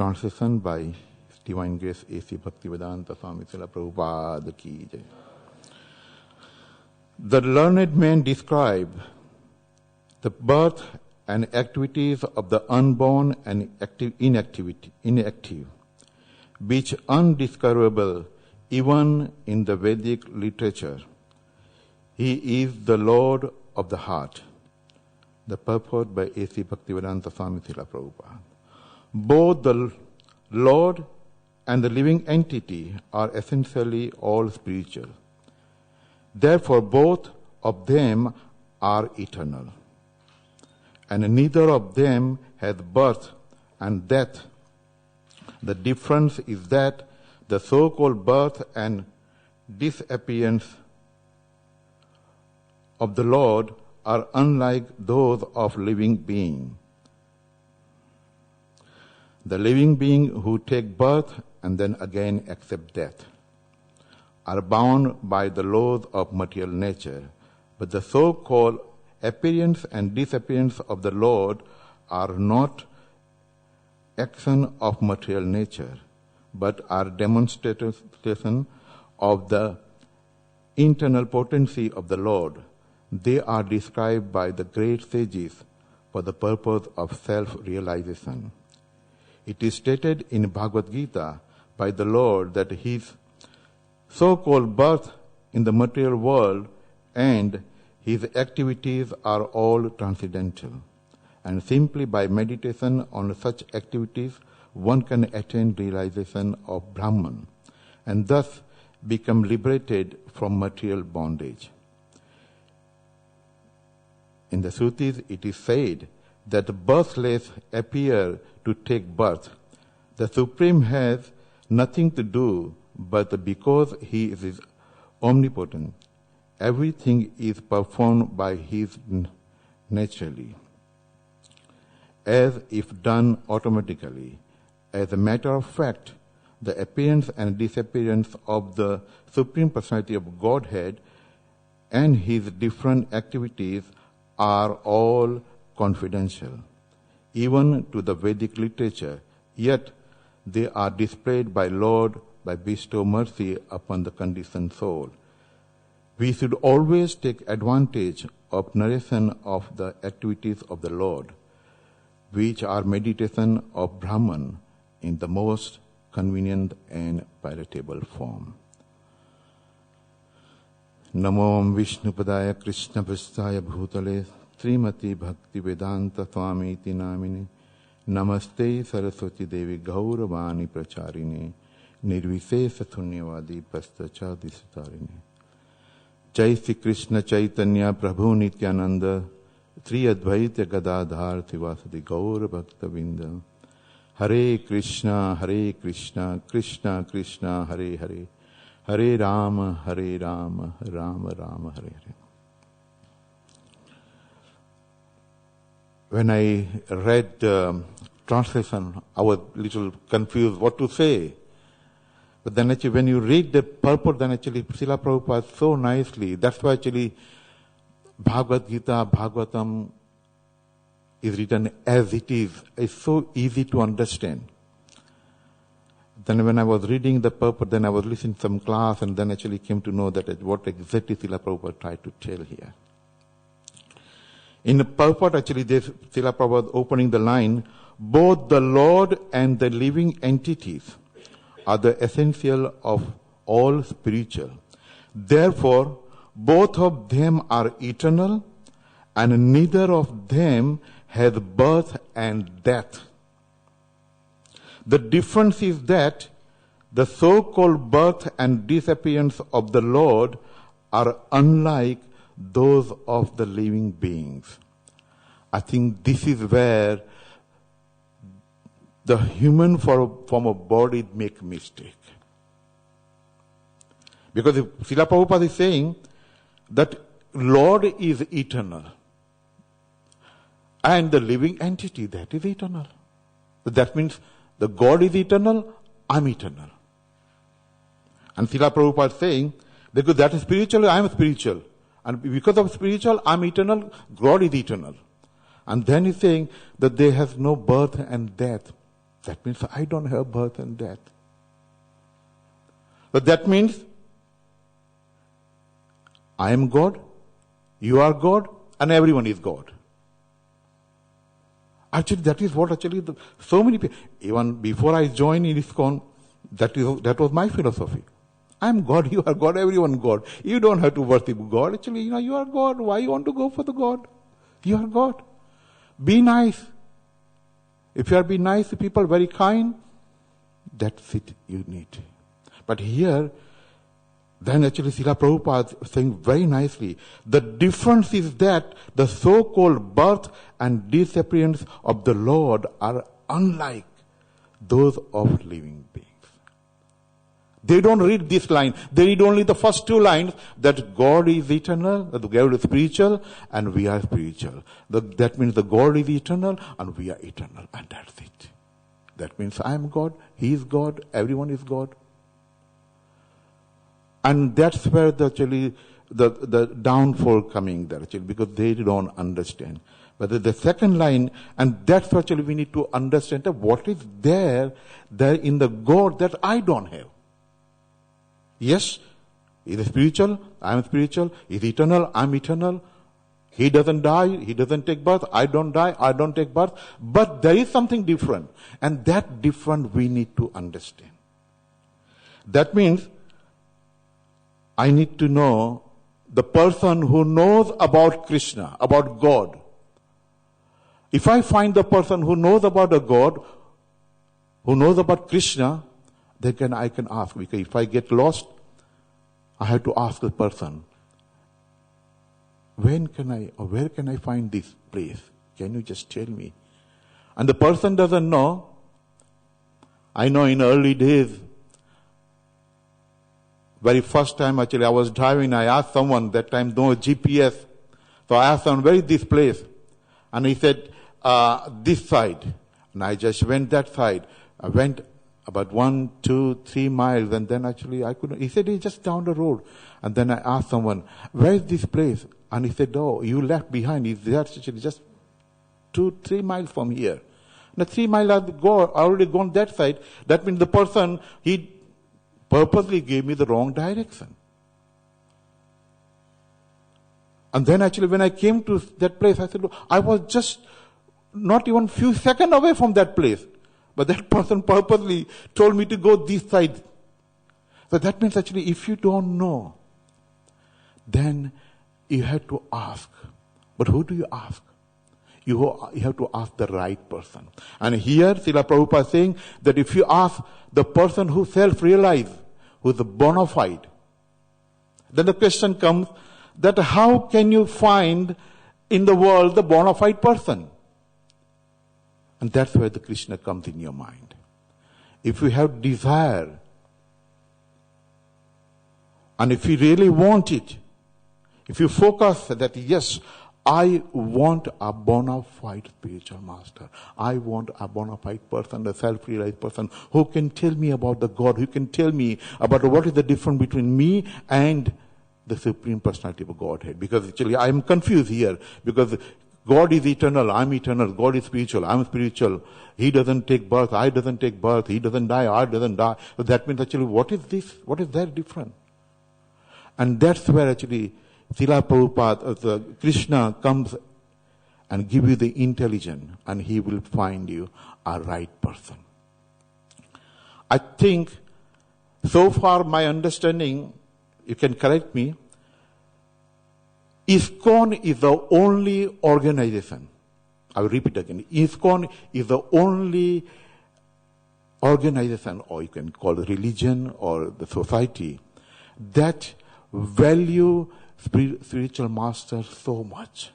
Translation by Divine Grace A.C. Bhaktivedanta Swami Srila Prabhupada Ki Jai. The learned men describe the birth and activities of the unborn and inactive, which undiscoverable even in the Vedic literature. He is the Lord of the heart. The purport by A.C. Bhaktivedanta Swami Srila Prabhupada. Both the Lord and the living entity are essentially all spiritual. Therefore, both of them are eternal. And neither of them has birth and death. The difference is that the so-called birth and disappearance of the Lord are unlike those of living beings. The living beings who take birth and then again accept death are bound by the laws of material nature, but the so-called appearance and disappearance of the Lord are not action of material nature, but are demonstration of the internal potency of the Lord. They are described by the great sages for the purpose of self-realization. It is stated in Bhagavad Gita by the Lord that his so-called birth in the material world and his activities are all transcendental. And simply by meditation on such activities, one can attain realization of Brahman and thus become liberated from material bondage. In the Srutis, it is said that the birthless appear to take birth. The Supreme has nothing to do, but because he is omnipotent, everything is performed by his naturally, as if done automatically. As a matter of fact, the appearance and disappearance of the Supreme Personality of Godhead and his different activities are all confidential, even to the Vedic literature, yet they are displayed by Lord by bestow mercy upon the conditioned soul. We should always take advantage of narration of the activities of the Lord, which are meditation of Brahman in the most convenient and palatable form. Namo Vishnupadaya Krishna Prasthaya Bhutale Srimati Bhakti Vedanta Swami Iti Namine Namaste Saraswati Devi Gauravani Pracharine Nirvisesa Thunyavadi Pastachadi Sutarine Jai Sri Krishna Chaitanya Prabhu Nityananda Sri Advaita Gadadhar Sivasadi Gaura Bhakta Vinda Hare Krishna Krishna Krishna Hare Hare Hare Rama Rama Rama Hare Hare. When I read translation, I was a little confused what to say. But then actually when you read the purport, then actually Srila Prabhupada so nicely, that's why actually Bhagavad Gita, Bhagavatam is written as it is. It's so easy to understand. Then when I was reading the purport, then I was listening to some class and then actually came to know that what exactly Srila Prabhupada tried to tell here. In the purport, actually, Srila Prabhupada opening the line, both the Lord and the living entities are the essential of all spiritual. Therefore, both of them are eternal and neither of them has birth and death. The difference is that the so-called birth and disappearance of the Lord are unlike those of the living beings. I think this is where the human form of body make mistake. Because if Srila Prabhupada is saying that Lord is eternal and the living entity, that is eternal. That means the God is eternal, I'm eternal. And Srila Prabhupada is saying, because that is spiritual, I am spiritual. And because of spiritual, I am eternal, God is eternal. And then he's saying that there has no birth and death. That means I don't have birth and death. But that means I am God, you are God, and everyone is God. Actually, that is what so many people, even before I joined in ISKCON, that was my philosophy. I am God, you are God, everyone God. You don't have to worship God. Actually, you are God. Why you want to go for the God? You are God. Be nice. If you are being nice to people, very kind, that's it you need. But here, then actually Srila Prabhupada is saying very nicely, the difference is that the so-called birth and disappearance of the Lord are unlike those of living beings. They don't read this line. They read only the first two lines, that God is eternal, that God is spiritual, and we are spiritual. That means the God is eternal, and we are eternal, and that's it. That means I am God, He is God, everyone is God. And that's where the downfall coming there, actually, because they don't understand. But the second line, and that's what actually we need to understand, that what is there in the God that I don't have. Yes, He is spiritual, I am spiritual. He is eternal, I am eternal. He doesn't die, He doesn't take birth, I don't die, I don't take birth. But there is something different. And that different we need to understand. That means I need to know the person who knows about Krishna, about God. If I find the person who knows about a God, who knows about Krishna, then I can ask. Because if I get lost, I have to ask the person, where can I find this place? Can you just tell me? And the person doesn't know. I know in early days, very first time actually I was driving, I asked someone, that time no GPS. So I asked someone, where is this place? And he said, this side. And I just went that side. I went about 1, 2, 3 miles, and then actually I couldn't. He said, it's just down the road. And then I asked someone, where is this place? And he said, oh, you left behind. It's actually just 2, 3 miles from here. Now 3 miles I've already gone that side. That means the person, he purposely gave me the wrong direction. And then actually when I came to that place, I said, I was just not even few seconds away from that place. But that person purposely told me to go this side. So that means actually if you don't know, then you have to ask. But who do you ask? You have to ask the right person. And here Srila Prabhupada is saying that if you ask the person who self-realized, who is bona fide, then the question comes that how can you find in the world the bona fide person? And that's where the Krishna comes in your mind. If you have desire, and if you really want it, if you focus that, yes, I want a bona fide spiritual master. I want a bona fide person, a self-realized person who can tell me about the God, who can tell me about what is the difference between me and the Supreme Personality of Godhead. Because actually I am confused here, because God is eternal, I am eternal. God is spiritual, I am spiritual. He doesn't take birth, I doesn't take birth. He doesn't die, I doesn't die. So that means actually what is this? What is that different? And that's where actually Srila Prabhupada, Krishna comes and give you the intelligence, and he will find you a right person. I think so far my understanding, you can correct me, ISKCON is the only organization. I will repeat again. ISKCON is the only organization, or you can call it religion or the society, that value spiritual masters so much.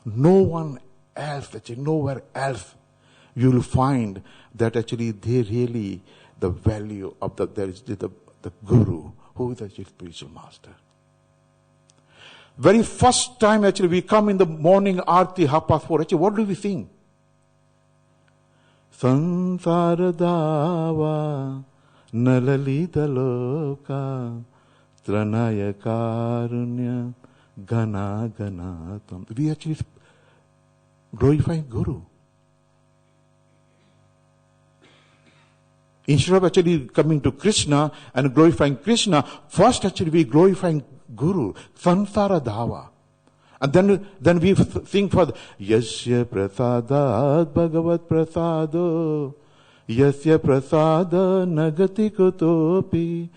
No one else, actually nowhere else, you will find that actually they really, the value of the guru, who is actually spiritual master. Very first time actually we come in the morning aarti, 4:30, actually what do we sing? Sansara dava nalalita loka Tranaya karunya gana ganatam. We actually glorify Guru. Instead of actually coming to Krishna and glorifying Krishna, first actually we glorifying Guru, Sansara Dhava. And then we sing for Yasya Prasadat Bhagavat Prasado Yasya Prasada Nagati Kutopi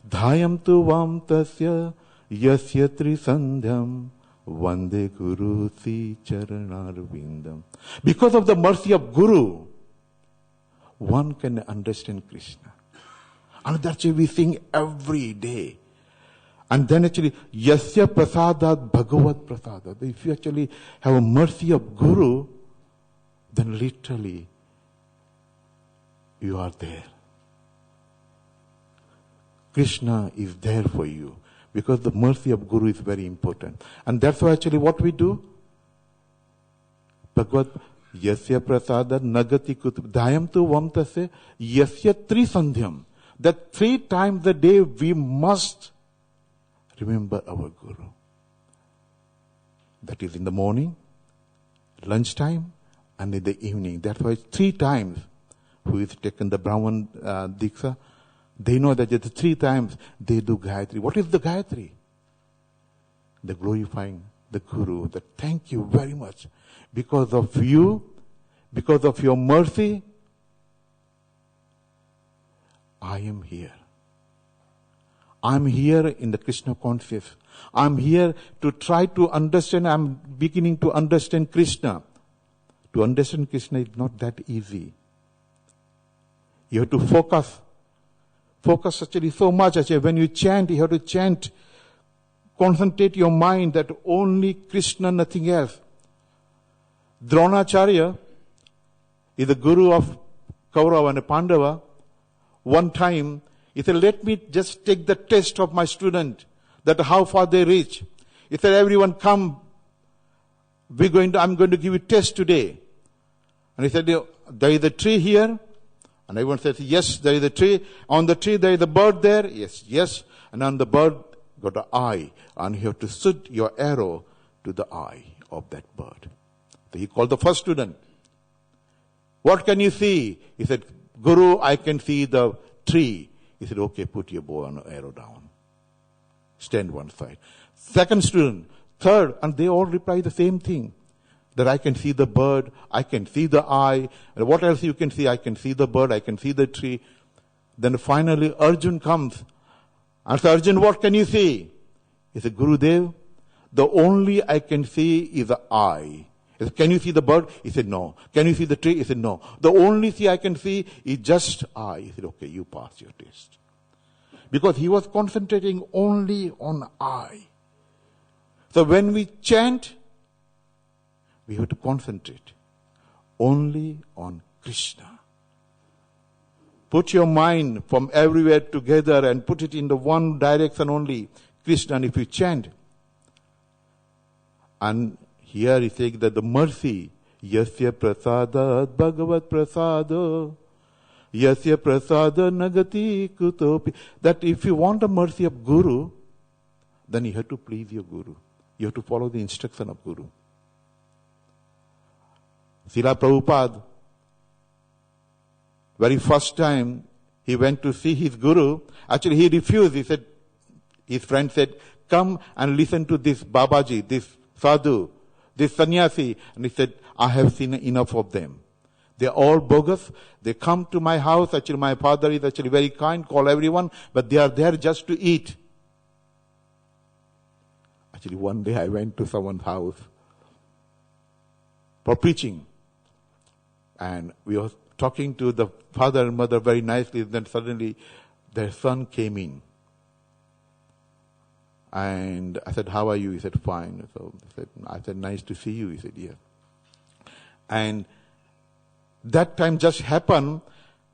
Dhayam Tu Vam Tasya Yasya Trisandhyam Vande Guru Si Charanarvindam. Because of the mercy of Guru, one can understand Krishna. And that's why we sing every day. And then actually, Yasya Prasadat Bhagavat Prasadat. If you actually have a mercy of Guru, then literally you are there. Krishna is there for you. Because the mercy of Guru is very important. And that's why actually what we do? Bhagavad Yasya Prasada Nagati Kutub Dayam Tu Vamtase Yasya Trisandhyam. That 3 times a day we must remember our Guru. That is in the morning, lunchtime, and in the evening. That's why 3 times who is taken the Brahman Diksha, they know that the 3 times they do Gayatri. What is the Gayatri? The glorifying the Guru. That thank you very much. Because of you, because of your mercy, I am here. I'm here in the Krishna conscious. I'm here to try to understand. I'm beginning to understand Krishna. To understand Krishna is not that easy. You have to focus actually so much. Actually, when you chant, you have to chant. Concentrate your mind that only Krishna, nothing else. Dronacharya is the guru of Kaurava and Pandava. One time, he said, let me just take the test of my student, that how far they reach. He said, everyone come, I'm going to give you test today. And he said, there is a tree here. And everyone says, yes, there is a tree. On the tree, there is a bird there. Yes, yes. And on the bird, got an eye. And you have to shoot your arrow to the eye of that bird. So he called the first student. What can you see? He said, Guru, I can see the tree. He said, okay, put your bow and arrow down. Stand one side. Second student, third, and they all reply the same thing. That I can see the bird, I can see the eye. And what else you can see? I can see the bird, I can see the tree. Then finally Arjun comes. I said, Arjun, what can you see? He said, Gurudev, the only I can see is the eye. He said, can you see the bird? He said, no. Can you see the tree? He said, no. The only thing I can see is just eye. He said, okay, you pass your test. Because he was concentrating only on eye. So when we chant, we have to concentrate only on Krishna. Put your mind from everywhere together and put it in the one direction only, Krishna. And if you chant, and here he says that the mercy, Yasya Prasada Bhagavat Prasado, Yasya Prasada Nagati Kutopi. That if you want the mercy of Guru, then you have to please your Guru. You have to follow the instruction of Guru. Srila Prabhupada, very first time he went to see his Guru, actually he refused. He said, his friend said, come and listen to this Babaji, this Sadhu, this sannyasi. And he said, I have seen enough of them. They are all bogus. They come to my house. Actually, my father is actually very kind, call everyone, but they are there just to eat. Actually, one day I went to someone's house for preaching. And we were talking to the father and mother very nicely. Then suddenly their son came in. And I said, how are you? He said, fine. So I said, nice to see you. He said, yeah. And that time just happened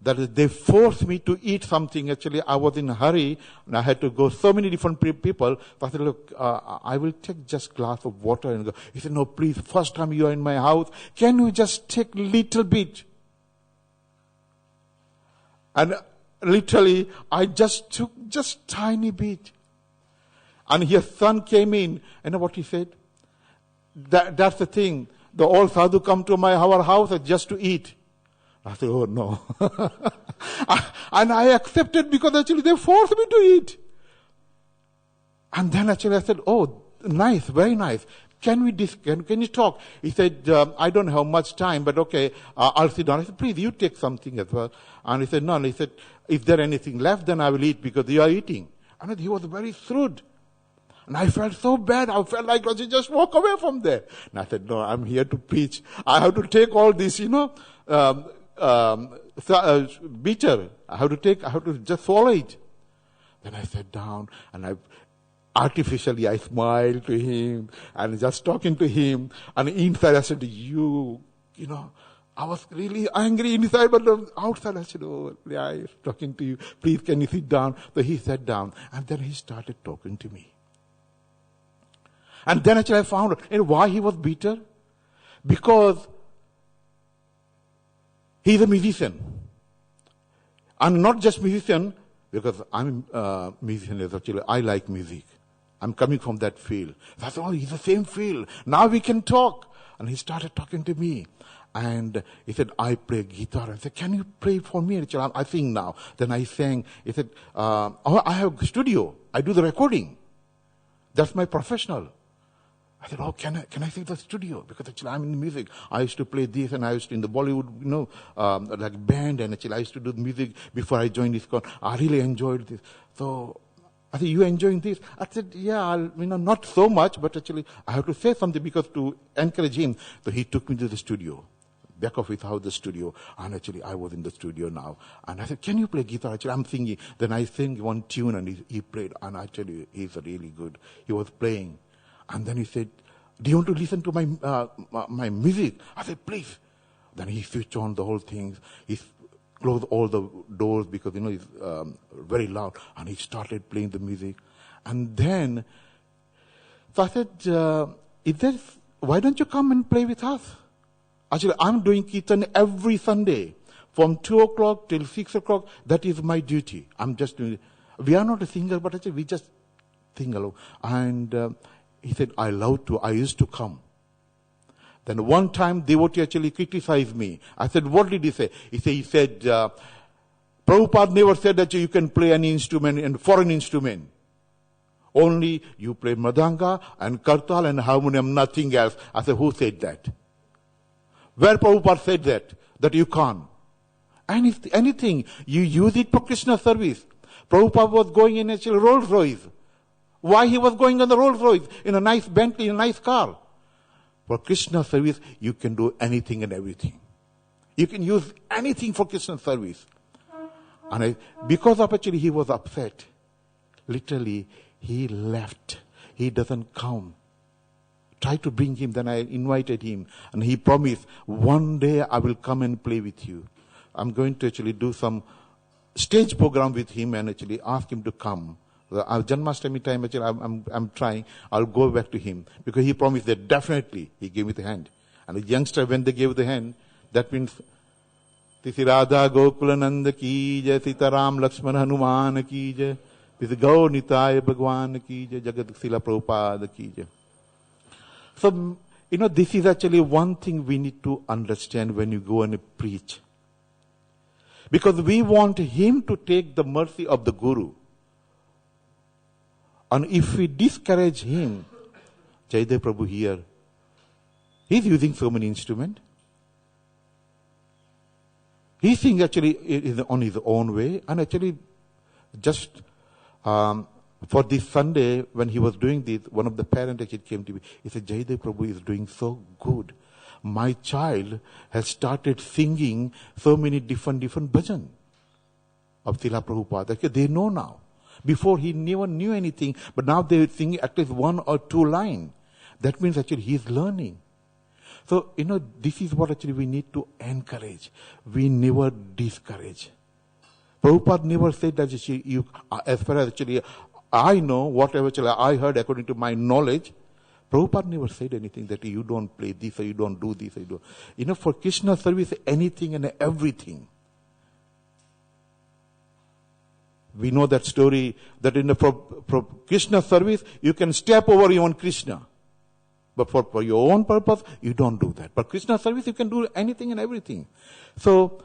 that they forced me to eat something. Actually, I was in a hurry and I had to go so many different people. So I said, look, I will take just a glass of water and go. He said, no, please, first time you are in my house, can you just take little bit? And literally, I just took just tiny bit. And his son came in, and what he said? That's the thing. The old sadhu come to our house just to eat. I said, oh no. And I accepted because actually they forced me to eat. And then actually I said, oh, nice, very nice. Can you talk? He said, I don't have much time, but okay, I'll sit down. I said, please, you take something as well. And he said, no. And he said, if there anything left, then I will eat because you are eating. And he was very shrewd. And I felt so bad. I felt like I should just walk away from there. And I said, no, I'm here to preach. I have to take all this, bitter. I have to just swallow it. Then I sat down and artificially I smiled to him and just talking to him. And inside I said, I was really angry inside, but outside I said, oh, yeah, I'm talking to you. Please, can you sit down? So he sat down and then he started talking to me. And then actually I found out why he was bitter. Because he's a musician. And not just musician, because I'm a musician, actually I like music. I'm coming from that field. So I said, oh, he's the same field. Now we can talk. And he started talking to me. And he said, I play guitar. I said, can you play for me? And I sing now. Then I sang. He said, I have a studio. I do the recording. That's my professional. I said, oh, can I sing the studio? Because actually I'm in music. I used to play this and I used to in the Bollywood, like band. And actually I used to do music before I joined this chorus. I really enjoyed this. So I said, you enjoying this? I said, yeah, not so much, but actually I have to say something because to encourage him. So he took me to the studio, back of his house, the studio. And actually I was in the studio now. And I said, can you play guitar? Actually I'm singing. Then I sang one tune and he played. And I tell you, he's really good. He was playing. And then he said, do you want to listen to my music? I said, please. Then he switched on the whole thing. He closed all the doors because, it's very loud. And he started playing the music. And then, so I said, why don't you come and play with us? Actually, I'm doing Kirtan every Sunday from 2 o'clock till 6 o'clock. That is my duty. I'm just doing it. We are not a singer, but actually we just sing along. And he said, I used to come. Then one time, devotee actually criticized me. I said, what did he say? He said, Prabhupada never said that you can play any instrument, and foreign instrument. Only you play mridanga and kartal and harmonium, nothing else. I said, who said that? Where Prabhupada said that you can't? Anything, you use it for Krishna service. Prabhupada was going in actually Rolls Royce. Why he was going on the Rolls Royce in a nice Bentley, in a nice car? For Krishna service, you can do anything and everything. You can use anything for Krishna service. And because of actually he was upset, literally he left. He doesn't come. Try to bring him. Then I invited him, and he promised, one day I will come and play with you. I'm going to actually do some stage program with him and actually ask him to come. Janmashtami time, actually, I'm trying. I'll go back to him because he promised that definitely he gave me the hand. And the youngster, when they gave the hand, that means Tisi Radha Gokulananda ki jai, Sita Ram Lakshmana Hanuman ki jai, Tisi Gaur Nitaya Bhagwan ki jai, Jagat Sila Prabhupada ki jai. So, this is actually one thing we need to understand when you go and preach. Because we want him to take the mercy of the Guru. And if we discourage him, Jaidev Prabhu here, he's using so many instruments. He's singing actually on his own way. And actually, just for this Sunday, when he was doing this, one of the parents actually came to me. He said, Jaidev Prabhu is doing so good. My child has started singing so many different bhajan of Srila Prabhupada. Actually, they know now. Before he never knew anything, but now they sing at least 1 or 2 lines. That means actually he is learning. So, this is what actually we need to encourage. We never discourage. Prabhupada never said that as far as actually I know, whatever actually I heard according to my knowledge, Prabhupada never said anything that you don't play this or you don't do this or you don't. For Krishna service, anything and everything. We know that story that in the Krishna service, you can step over your own Krishna. But for your own purpose, you don't do that. But Krishna service, you can do anything and everything. So,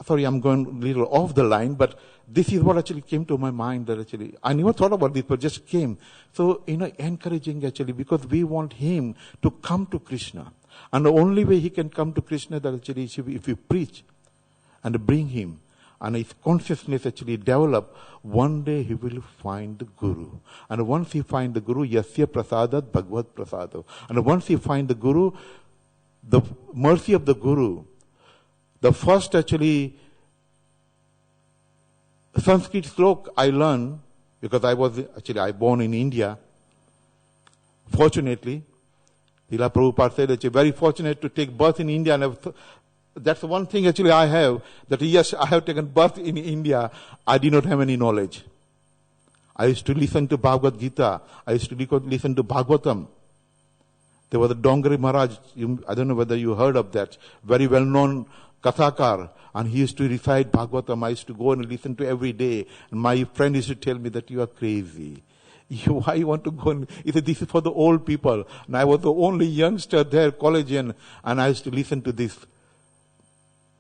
sorry, I'm going a little off the line, but this is what actually came to my mind that actually, I never thought about this, but just came. So, encouraging actually, because we want him to come to Krishna. And the only way he can come to Krishna that actually is if we preach and bring him. And his consciousness actually develop, one day he will find the Guru. And once he find the Guru, Yasya Prasadat Bhagavad Prasadav. And once he find the Guru, the mercy of the Guru, the first actually Sanskrit slok I learned, because I born in India. Fortunately, Srila Prabhupada said that you're very fortunate to take birth in India. And that's the one thing actually I have, that yes, I have taken birth in India. I did not have any knowledge. I used to listen to Bhagavad Gita. I used to listen to Bhagavatam. There was a Dongari Maharaj, I don't know whether you heard of that, very well-known Kathakar, and he used to recite Bhagavatam. I used to go and listen to every day. And my friend used to tell me that you are crazy. Why you want to go? He said, this is for the old people. And I was the only youngster there, collegian, and I used to listen to this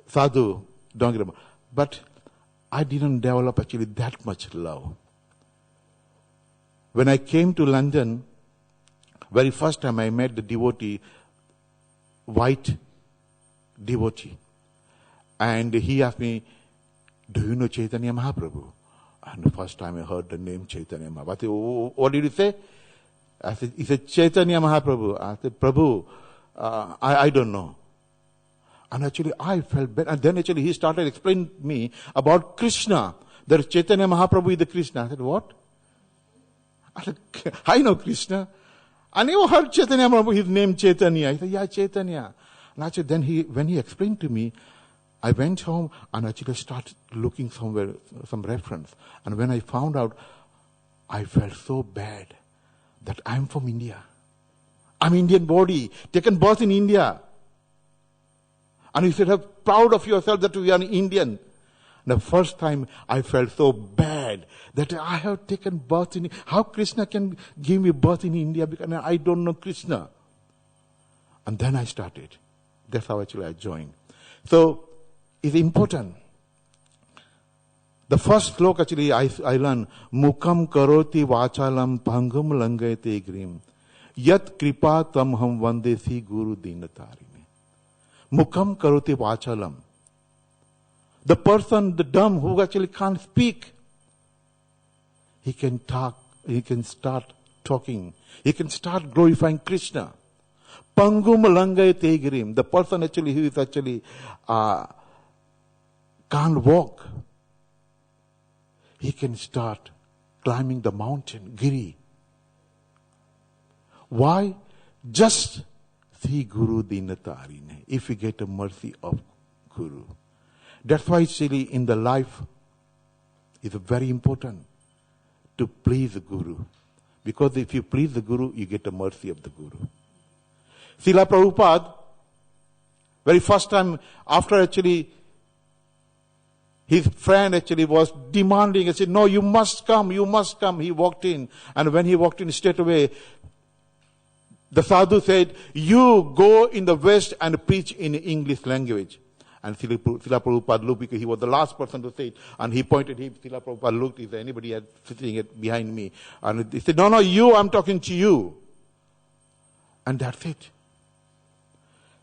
sadhu, Dongri. But I didn't develop actually that much love. When I came to London, very first time I met the devotee, white devotee. And he asked me, do you know Chaitanya Mahaprabhu? And the first time I heard the name Chaitanya Mahaprabhu, I said, what did he say? He said, Chaitanya Mahaprabhu. I said, Prabhu, I don't know. And actually I felt bad. And then actually he started explaining to me about Krishna. That Chaitanya Mahaprabhu is the Krishna. I said, what? I said, I know Krishna. I never heard Chaitanya Mahaprabhu, his name Chaitanya. He said, yeah, Chaitanya. And actually then when he explained to me, I went home and actually started looking somewhere, some reference. And when I found out, I felt so bad that I'm from India. I'm Indian body, taken birth in India. And you should have proud of yourself that we are Indian. The first time I felt so bad that I have taken birth in India. How Krishna can give me birth in India because I don't know Krishna. And then I started. That's how actually I joined. So, it's important. The first slok actually I learned, Mukam karoti vachalam pangam langayate grim. Yat kripa tam ham vandesi guru dinatarine. Mukam karoti vachalam. The person, the dumb, who actually can't speak, he can talk, he can start talking. He can start glorifying Krishna. Pangum langayate grim. The person actually who is actually can't walk, he can start climbing the mountain, Giri. Why? Just see Guru Dinatarine, if we get the mercy of Guru. That's why actually in the life, it's very important to please the Guru. Because if you please the Guru, you get the mercy of the Guru. Srila Prabhupada, very first time after actually his friend actually was demanding, he said, no, you must come, you must come. He walked in, and when he walked in straight away, the sadhu said, you go in the West and preach in English language. And Srila Prabhupada looked, because he was the last person to say it, and he pointed, Srila Prabhupada looked, is there anybody sitting behind me? And he said, no, you, I'm talking to you. And that's it.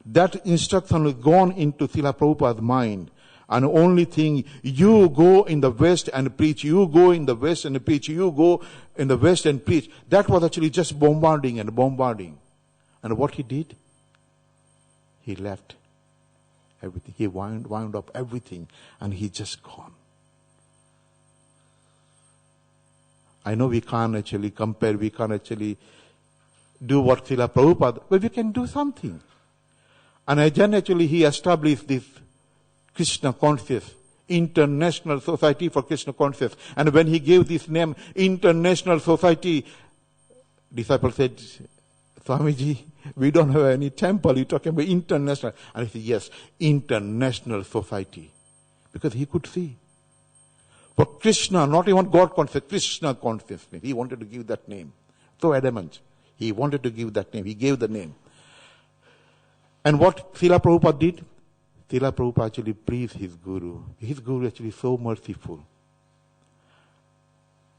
That instruction was gone into Srila Prabhupada's mind. And the only thing, you go in the West and preach, you go in the West and preach, you go in the West and preach. That was actually just bombarding and bombarding. And what he did? He left everything. He wound up everything and he just gone. I know we can't actually compare, we can't actually do what Srila Prabhupada, but we can do something. And then actually he established this Krishna Conscious, International Society for Krishna Conscious. And when he gave this name, International Society, disciple said, Swamiji, we don't have any temple, you're talking about international. And he said, yes, International Society. Because he could see. For Krishna, not even God consciousness, Krishna consciousness. He wanted to give that name. So adamant. He wanted to give that name. He gave the name. And what Srila Prabhupada did? Srila Prabhupada actually praised his Guru. His Guru actually so merciful.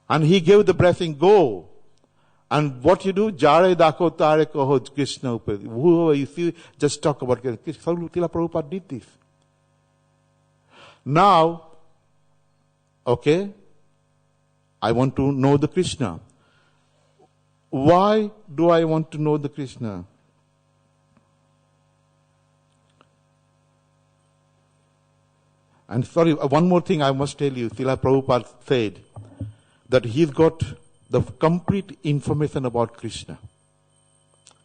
And he gave the blessing, go. And what you do, Jare Dako Tare Koho Krishna. Whoever you see, just talk about Krishna. Srila Prabhupada did this. Now, okay, I want to know the Krishna. Why do I want to know the Krishna? And sorry, one more thing I must tell you. Srila Prabhupada said that he's got the complete information about Krishna.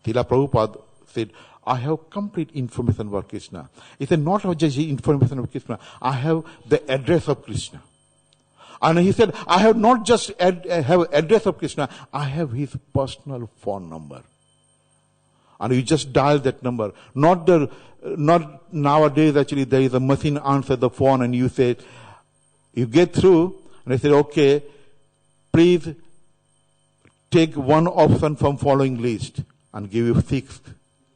Srila Prabhupada said, I have complete information about Krishna. He said, not just information of Krishna, I have the address of Krishna. And he said, I have not just have address of Krishna, I have his personal phone number. And you just dial that number. Not nowadays actually there is a machine answer the phone and you say, you get through and they say, okay, please take one option from following list and give you 6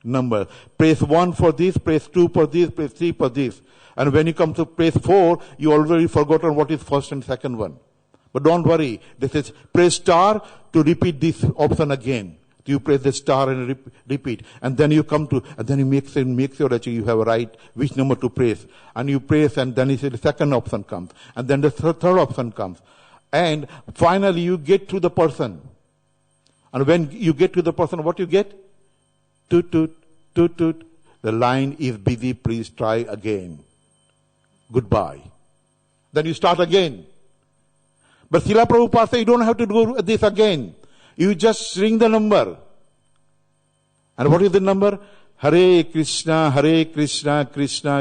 number. Press 1 for this, press 2 for this, press 3 for this. And when you come to press 4, you already forgotten what is first and second one. But don't worry. This is press star to repeat this option again. You press the star and repeat. And then you come to, and then you make sure that you have a right which number to press. And you press and then the second option comes. And then the third option comes. And finally you get to the person. And when you get to the person, what you get? Toot, toot, toot, toot. The line is busy, please try again. Goodbye. Then you start again. But Srila Prabhupada said you don't have to do this again. You just ring the number. And what is the number? Hare Krishna, Krishna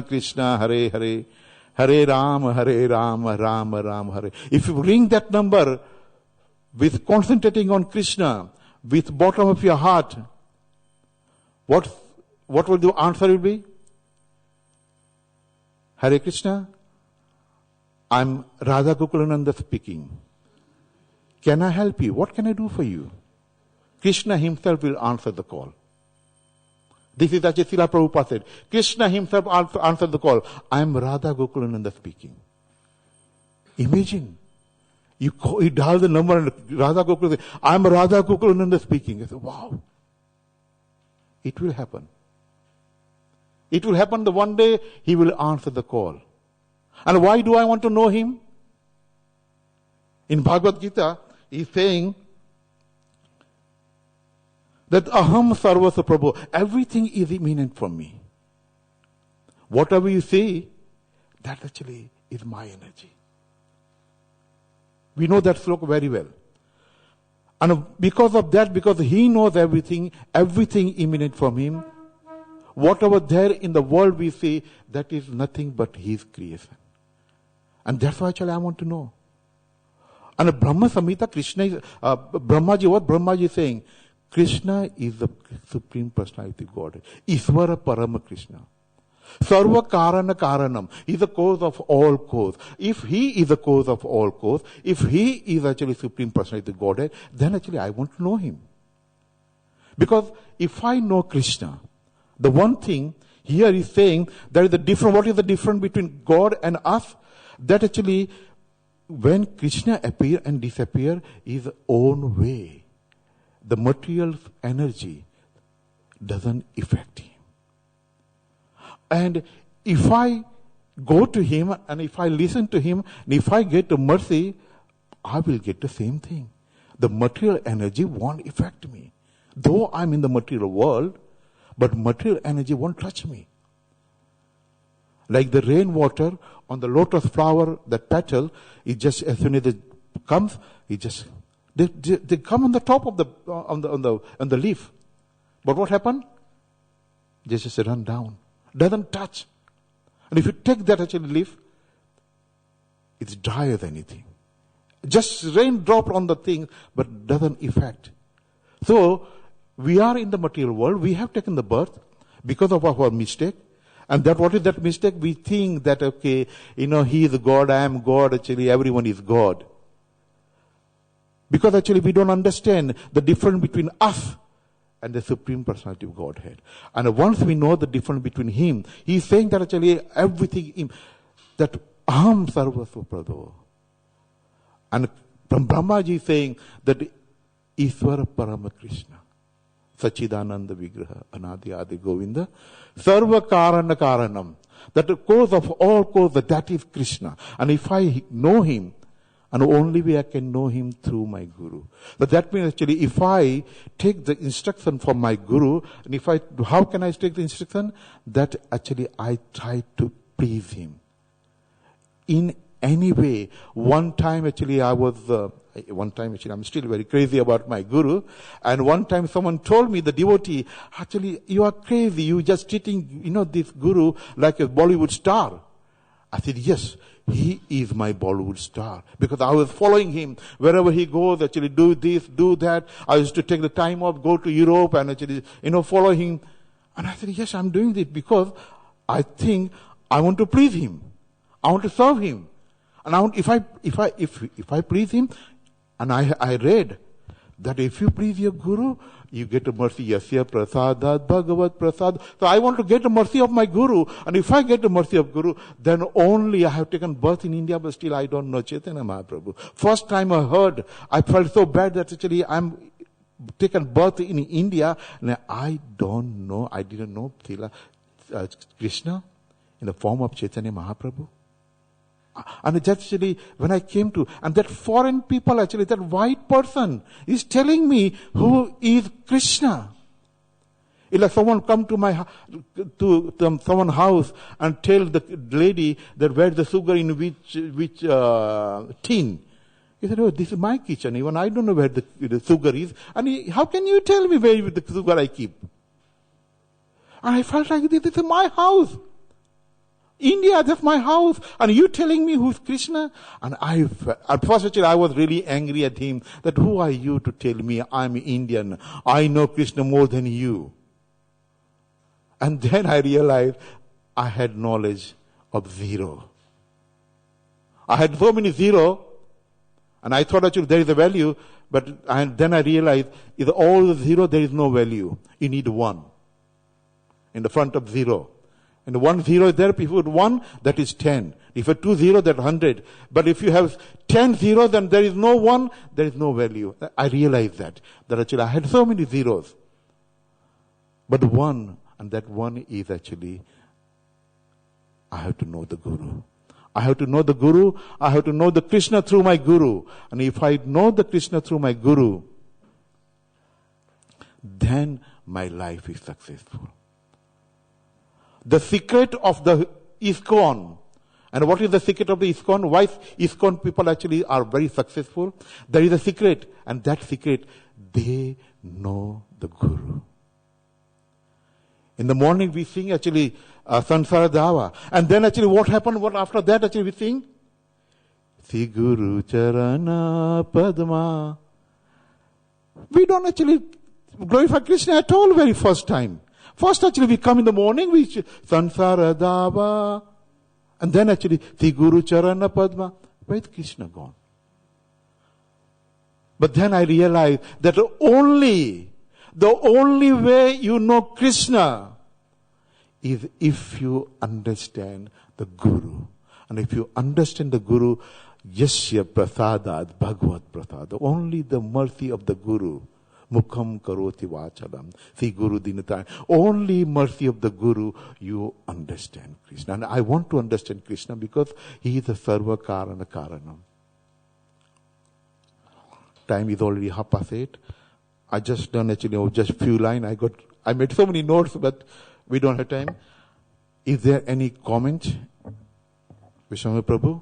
Krishna, Hare Hare. Hare Rama, Rama Rama, Hare. If you ring that number with concentrating on Krishna, with bottom of your heart, what will the answer will be? Hare Krishna, I'm Radha Gokulananda speaking. Can I help you? What can I do for you? Krishna himself will answer the call. This is actually Srila Prabhupada said. Krishna himself answered the call. I am Radha Gokulananda speaking. Imagine. You dial the number and Radha Gokulananda says, I am Radha Gokulananda speaking. I said, wow. It will happen. It will happen the one day he will answer the call. And why do I want to know him? In Bhagavad Gita, he's saying that aham sarvasya prabhu, everything is imminent from me. Whatever you say, that actually is my energy. We know that sloka very well. And because of that, because he knows everything imminent from him, whatever there in the world we see, that is nothing but his creation. And that's why actually I want to know. And Brahma Samhita, Krishna is, Brahmaji, what Brahmaji is saying? Krishna is the Supreme Personality of Godhead. Isvara Parama Krishna. Sarva Karana Karanam. He is the cause of all cause. If he is the cause of all cause, if he is actually Supreme Personality of Godhead, then actually I want to know him. Because if I know Krishna, the one thing here is saying there is a difference. What is the difference between God and us? That actually, when Krishna appear and disappear, is own way. The material energy doesn't affect him. And if I go to him and if I listen to him, and if I get the mercy, I will get the same thing. The material energy won't affect me. Though I'm in the material world, but material energy won't touch me. Like the rainwater on the lotus flower, that petal, it just, as soon as it comes, it just, they come on the top of on the leaf. But what happened? They just run down. Doesn't touch. And if you take that actually leaf, it's dry as anything. Just rain dropped on the thing, but doesn't affect. So, we are in the material world. We have taken the birth because of our mistake. And that, what is that mistake? We think that, okay, he is God, I am God, actually everyone is God. Because actually we don't understand the difference between us and the Supreme Personality of Godhead. And once we know the difference between Him, He's saying that actually everything, that Aham Sarvasva Prado. And from Brahmaji is saying that Iswara Parama Krishna, Sachidananda Vigraha, Anadi Adi Govinda, Sarva Karana Karanam, that the cause of all cause, that is Krishna. And if I know Him, and only way I can know Him through my Guru. But that means actually if I take the instruction from my Guru, and how can I take the instruction? That actually I try to please Him. In any way. One time actually I'm still very crazy about my Guru. And one time someone told me, the devotee, actually you are crazy. You just treating, this Guru like a Bollywood star. I said, yes, he is my Bollywood star. Because I was following him. Wherever he goes, actually do this, do that. I used to take the time off, go to Europe and actually, follow him. And I said, yes, I'm doing this because I think I want to please him. I want to serve him. And if I please him, and I read that if you please your Guru, you get a mercy. Yasya prasadat bhagavat prasad. So I want to get the mercy of my Guru. And if I get the mercy of Guru, then only I have taken birth in India, but still I don't know Chaitanya Mahaprabhu. First time I heard, I felt so bad that actually I'm taken birth in India, and I didn't know Krishna in the form of Chaitanya Mahaprabhu. And it's actually, when I came to, and that foreign people actually, that white person is telling me who is Krishna. It's like someone come to someone's house and tell the lady that where's the sugar in which tin. He said, oh, this is my kitchen. Even I don't know where the sugar is. And how can you tell me where the sugar I keep? And I felt like this is my house. India, that's my house. And you telling me who's Krishna? And at first actually I was really angry at him, that who are you to tell me I'm Indian? I know Krishna more than you. And then I realized I had knowledge of zero. I had so many zero, and I thought actually there is a value, but then I realized in all the zero there is no value. You need one in the front of zero. And the 1 0 is there. If you put 1, that is 10. If you have 2 0, that's 100. But if you have 10 zeros, then there is no 1, there is no value. I realized that actually I had so many zeros. But 1, and that 1 is actually, I have to know the Guru. I have to know the Guru. I have to know the Krishna through my Guru. And if I know the Krishna through my Guru, then my life is successful. The secret of the ISKCON. And what is the secret of the ISKCON? Why ISKCON people actually are very successful? There is a secret. And that secret, they know the Guru. In the morning we sing actually Sansara Dava. And then actually what happened? What after that actually we sing? Si Guru Charana Padma. We don't actually glorify Krishna at all very first time. First actually we come in the morning, we Sansara Dava. And then actually, the Guru Charana Padma. Where is Krishna gone? But then I realized that the only way you know Krishna is if you understand the Guru. And if you understand the Guru, Yasya Prasadat Bhagavad Prasad. Only the mercy of the Guru. Mukham karoti vachalam. See Guru Dinataya. Only mercy of the Guru, you understand Krishna. And I want to understand Krishna because he is a Sarva Karana Karanam. Time is already 8:30. I just done actually just few lines. I made so many notes, but we don't have time. Is there any comment? Vishnu Prabhu?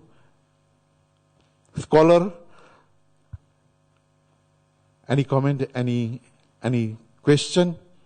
Scholar? Any comment? Any question?